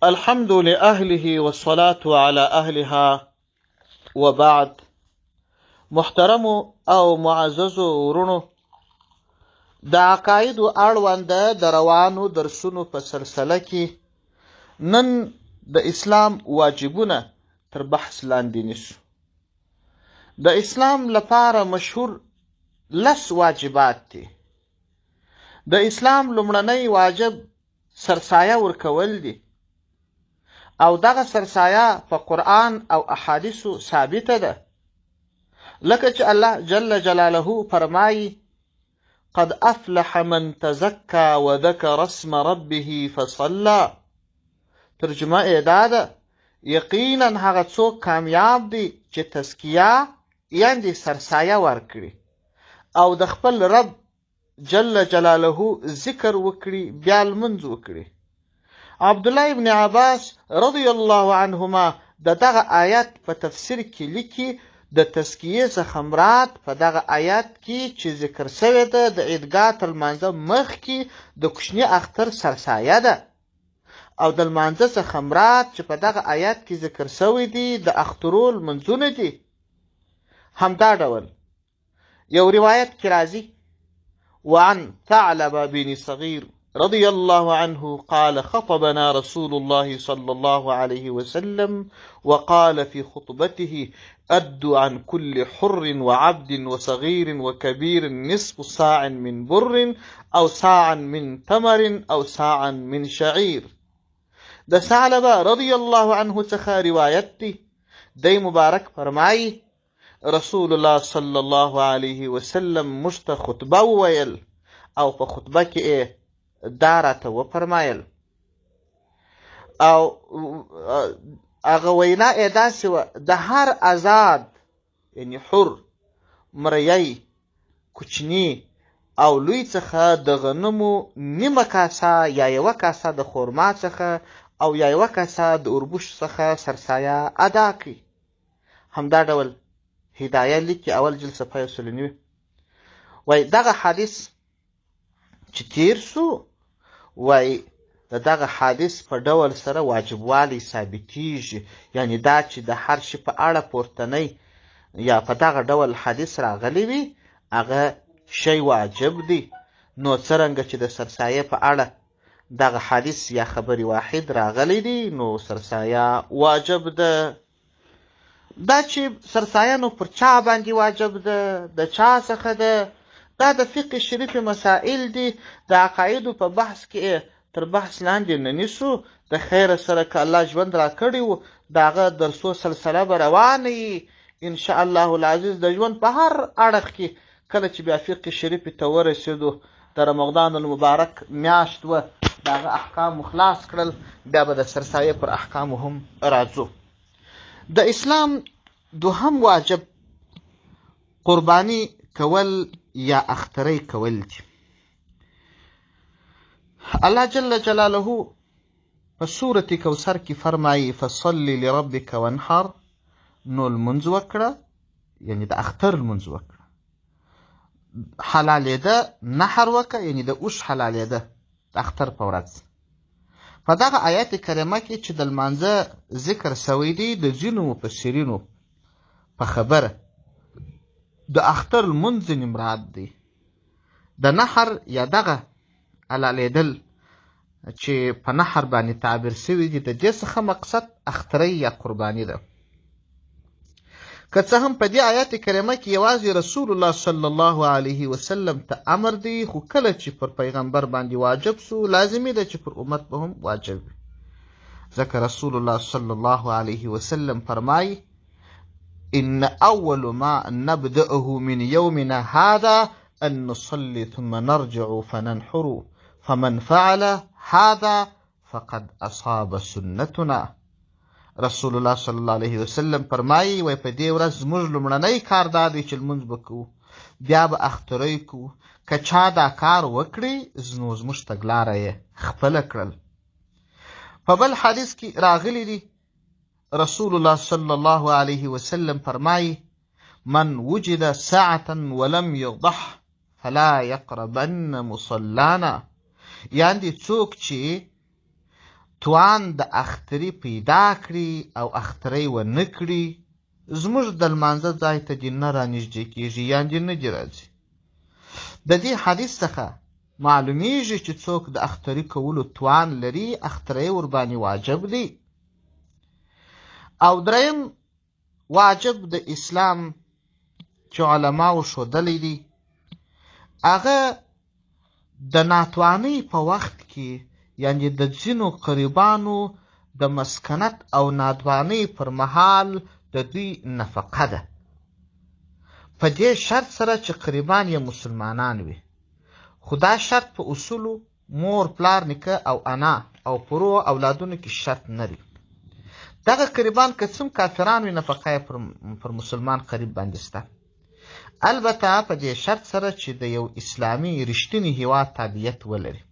الحمد لأهله والصلاة على أهلها وبعد. محترم او معزز ورونو، د عقایدو اړونده د روانو درسونو په سلسله کې نن د اسلام واجبونه تر بحث لاندې نیسو. د اسلام لپاره مشهور 10 واجبات دي. د اسلام لومړنی واجب سرسایه ورکول دي، او دغه سرسایه په قرآن او احادیثو ثابته ده، لکه چې الله جل جلاله فرمایي: قد افلح من تزکا وذکر اسم ربه فصلى. ترجمه یې دا ده: یقینا هغه څوک کامیاب دي چې تزکیه یعنې سرسایه ورکړي او د خپل رب جل جلاله ذکر وکړي، بیا لمونځ وکړي. عبدالله ابن عباس رضی الله عنهما دغه آیت په تفسیر کې لیکي: د تزکیې څخه مراد په دغه آیت کې چې ذکر شوی ده د عیدګاه تر لمانځه مخکې د کوچني اختر سرسایه ده، او د لمانځه څخه مراد چې په دغه آیت کې ذکر شوی دي د اخترو لمونځونه دي. همدا ډول یو روایت کې راځي: وعن ثعلب بن صغير رضي الله عنه قال: خطبنا رسول الله صلى الله عليه وسلم وقال في خطبته: أدوا عن كل حر وعبد وصغير وكبير نصف صاع من بر أو صاعا من تمر أو صاعا من شعير. د ثعلبه رضی الله عنه څخه روایت دی. دی مبارک فرمایي: رسول الله صلی الله علیه وسلم موږ ته خطبه وویل، او په خطبه کې دا راته وفرمایل، او هغه وینا یې داسې وه: د هر آزاد یعنې حر، مریی، کوچني او لوی څخه د غنمو نیمه کاسه یا یوه کاسه د خورما څخه او یا یوه کاسه د اوربوش څخه سرسایه ادا کړي. همدا ډول هدایه لیکي اول جلد صفحه 109. وایي دغه حدیث چې تیر سو، وایي دغه حدیث په ډول سره واجبوالی ثابتیږي، یعنی دا چې د هر شي په اړه پورتنی یا په دغه ډول حدیث راغلی وي هغه شی واجب دی. نو څرنګه چې د سرسایه په اړه دغه حدیث یا خبری واحد راغلی دی، نو سرسایه واجب ده. دا چې سرسایه نو پر چا باندې واجب ده، د چا څخه ده، دا د فقه شریف مسائل دي. د عقایدو په بحث کې تر بحث لاندې نه نیسو. د خیره سره که الله ژوند را کړی و د هغه درسو سلسله به روانه وي انشاء الله العزیز. د ژوند په هر اړخ کې کله چې بیا فقه شریف ته ورسېدو، د رمضان المبارک میاشت وه، د هغه احکامو خلاص کړل، بیا به د سرسایه پر احکامو هم راځو. د اسلام دوهم واجب قربانی کول یا اختری کول دي. الله جل جلاله په سورة کوثر کې فرمایي: فصل لربک وانحر. نو لمونځ وکړه، یعنی د اختر لمونځ وکړه. حلالېده نحر وکړه، یعنی د اوښ حلالېده د اختر په ورځ. په دغه آیت کریمه کې چې د لمانځه ذکر شوی دی، د ځینو مفسرینو په خبره د اختر لمونځ ځینې مراد دی. د نحر یا دغه حلالېدل چې په نحر باندې تعبیر شوي دي، د دې څخه مقصد اختری یا قرباني ده. که څه هم په دې آیت کریمه کې یوازې رسول الله صلی الله علیه وسلم ته امر دی، خو کله چې پر پیغمبر باندې واجب سو لازمي ده چې پر امت به هم واجب وي، ځکه رسول الله صلی الله علیه وسلم فرمایي: ان اول ما نبدأه من يومنا هذا ان نصلي ثم نرجع فننحر فمن فعل هذا فقد اصاب سنتنا. رسول الله صلی الله علیه وسلم فرمایي: وای په دې ورځ زموږ لومړنی کار دا دی چې لمونځ به کوو، بیا به اختری کوو. که چا دا کار وکړي نو زموږ تګلاره یې خپله کړل. په بل حدیث کې راغلی دی، رسول الله صلی الله علیه وسلم فرمایي: من وجد ساعة ولم يضح فلا يقربن مصلانا. یعنې څوک چې توان د اختري پیدا کړي او اخترۍ ونه کړي زموږ د لمانځه ځای ته دې نه رانږدې کېږي یا دې نه دې راځي. د دې حدیث څخه معلومیږي چې څوک د اختري کولو توان لري اخترۍ ورباندې واجب دی. او دریم واجب د اسلام چې علماو ښودلی دی هغه د ناتوانۍ په وخت کې یعنې د ځینو قریبانو د مسکنت او ناتوانۍ پر مهال د دوی نفقه ده، په دې شرط سره چې قریبان یې مسلمانان وي. خو دا شرط په اصولو مور پلار نیکه او انا او پرو اولادونو کې شرط نه دی. دغه قریبان که څوم کافران وي نفقه یې پر مسلمان قریب باندې شته، البته په دې شرط سره چې د یو اسلامي رښتیني هیواد تابعیت ولري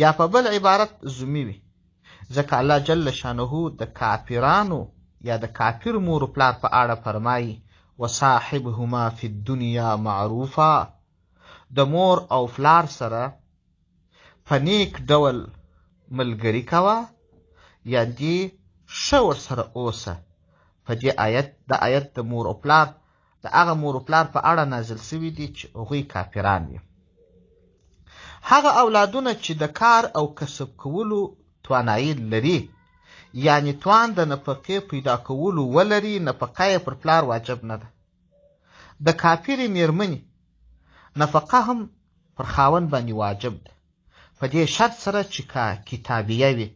یا په بل عبارت ذمي وي، ځکه الله جل شانه د کافرانو یا د کافر مور پلار په اړه فرمایي وصاحبهما فی الدنیا معروفا، د مور او پلار سره په نیک ډول ملګري کوه یعنې ښه ورسره اوسه. په دې آیت د مور او پلار د هغه مور او پلار په اړه نازل سوي دي چې هغوی کافران وي. هغه اولادونه چې د کار او کسب کولو توانایي لري یعنې توان د نفقې پیدا کولو ولري نفقه یې پر پلار واجب نه ده. د کافرې میرمنې نفقه هم پر خاوند باندې واجب ده، په دې شرط سره چې کتابیه وي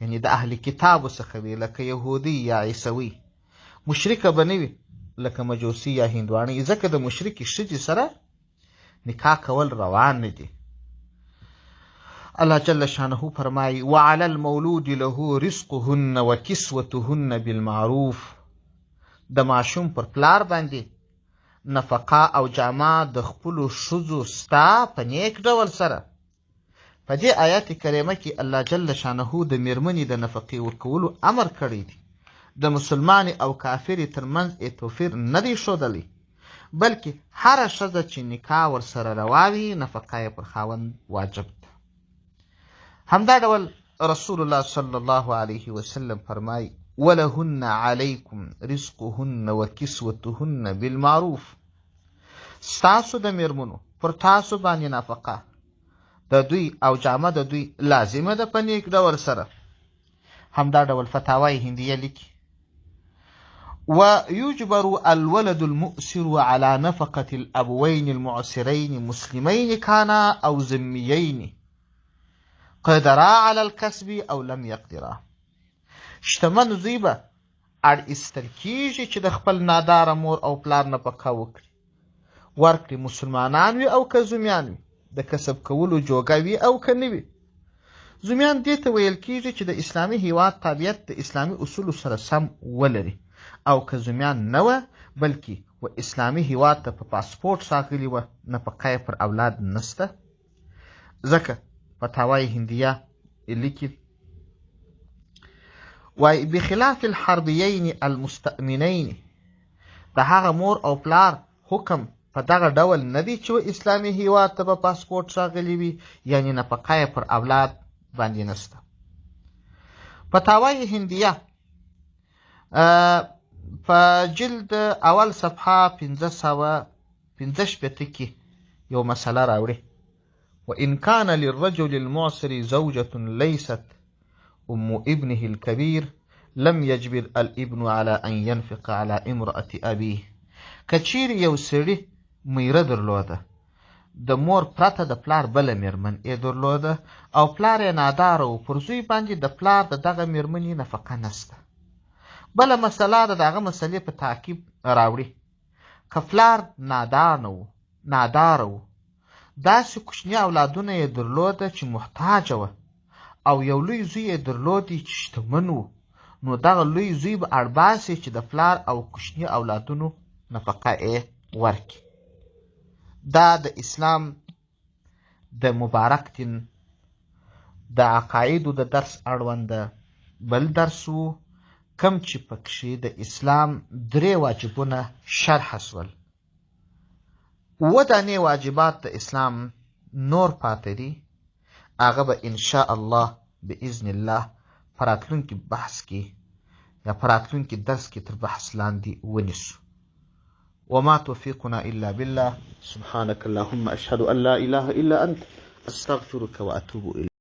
یعنې د اهل کتابو څخه وي لکه یهودي یا عیسوي، مشرکه به نه وي لکه مجوسي یا هندواني، ځکه د مشرکې ښځې سره نکاح کول روان نه دي. الله جل شانه فرمایي وعلى المولود له رزقهن وکسوتهن بالمعروف، د ماشوم پر پلار باندې نفقه او جامه د خپلو ښځو ستا په نیک ډول سره. په دې آیات کریمه کې الله جل شانه د میرمنې د نفقې ورکولو امر کړی دی. د مسلمانې او کافرې ترمنځ توپیر نه دی ښودلی، بلکې هره ښځه چې نکاح ورسره روا وي نفقه یې پر خاوند واجب ده. همدا ډول رسول الله صلی الله علیه وسلم فرمایي ولهن علیکم رزقهن وکسوتهن بالمعروف، ستاسو د میرمنو پر تاسو باندې نفقه د دوی او جامه د دوی لازمه ده په نیک ډول سره. همدا ډول فتاوای هندیه لیکي ويجبر الولد المؤسر على نفقة الأبوين المعسرين مسلمين كانا أو ذميين قدرا على الكسب أو لم يقدرا. شتمن زوی به اړ ایستل کېږي چې د خپل ناداره مور او پلار نفقه ورکړي مسلمانان وي او که ذمیان وي، د کسب کولو جوګه وي او که نه وي. ذمیان دې ته ویل کېږي چې د اسلامي هیواد تابعیت د اسلامي اصولو سره سم ولري، او که ذمیان نه وه بلکې و اسلامي هیواد ته په پاسپورټ راغلي وه نفقه یې پر اولاد نسته. ځکه فتاوای هندیه لیکي وای بخلاف الحربیین المستأمنین، د هغه مور او پلار حکم په دغه ډول نه دی چې و اسلامي هیواد ته په پاسپورټ راغلي وي یعنې نفقه یې پر اولاد باندې نسته. فتاوای هندیه په جلد اول صفحه 555 کې یو مسله راوړي وإن كان للرجل المعسر زوجة ليست أم ابنه الكبير لم يجبر الابن على أن ينفق على امرأة أبيه. کچیر یو سړي میره درلوده، د مور پرته د پلار بله میرمن یې درلوده او پلار یې ناداره و، پر زوی باندې د پلار د دغه میرمنې نفقه نسته. بله مسله د دغه مسلې په تعقیب راوړي که پلار ناداره و داسې کوچني اولادونه یې درلوده چې محتاجه وه او یو لوی زوی یې درلودی چې شتمن و، نو دغه لوی زوی به اړ باسي چې د پلار او کوچني اولادونو نفقه یې ورکړي. دا د اسلام د مبارک دین د عقایدو د درس اړوند بل درس و کم چې پکښې د اسلام 3 واجبونه شرح سول. 7 دانې واجبات د اسلام نور پاتې دي، هغه به انشاء الله باذن الله فراتلونکي بحث کې یا فراتلونکي درس کې تر بحث لاندې ونیسو. وما توفيقنا إلا بالله. سبحانك اللهم أشهد أن لا إله إلا أنت أستغفرك وأتوب إليك.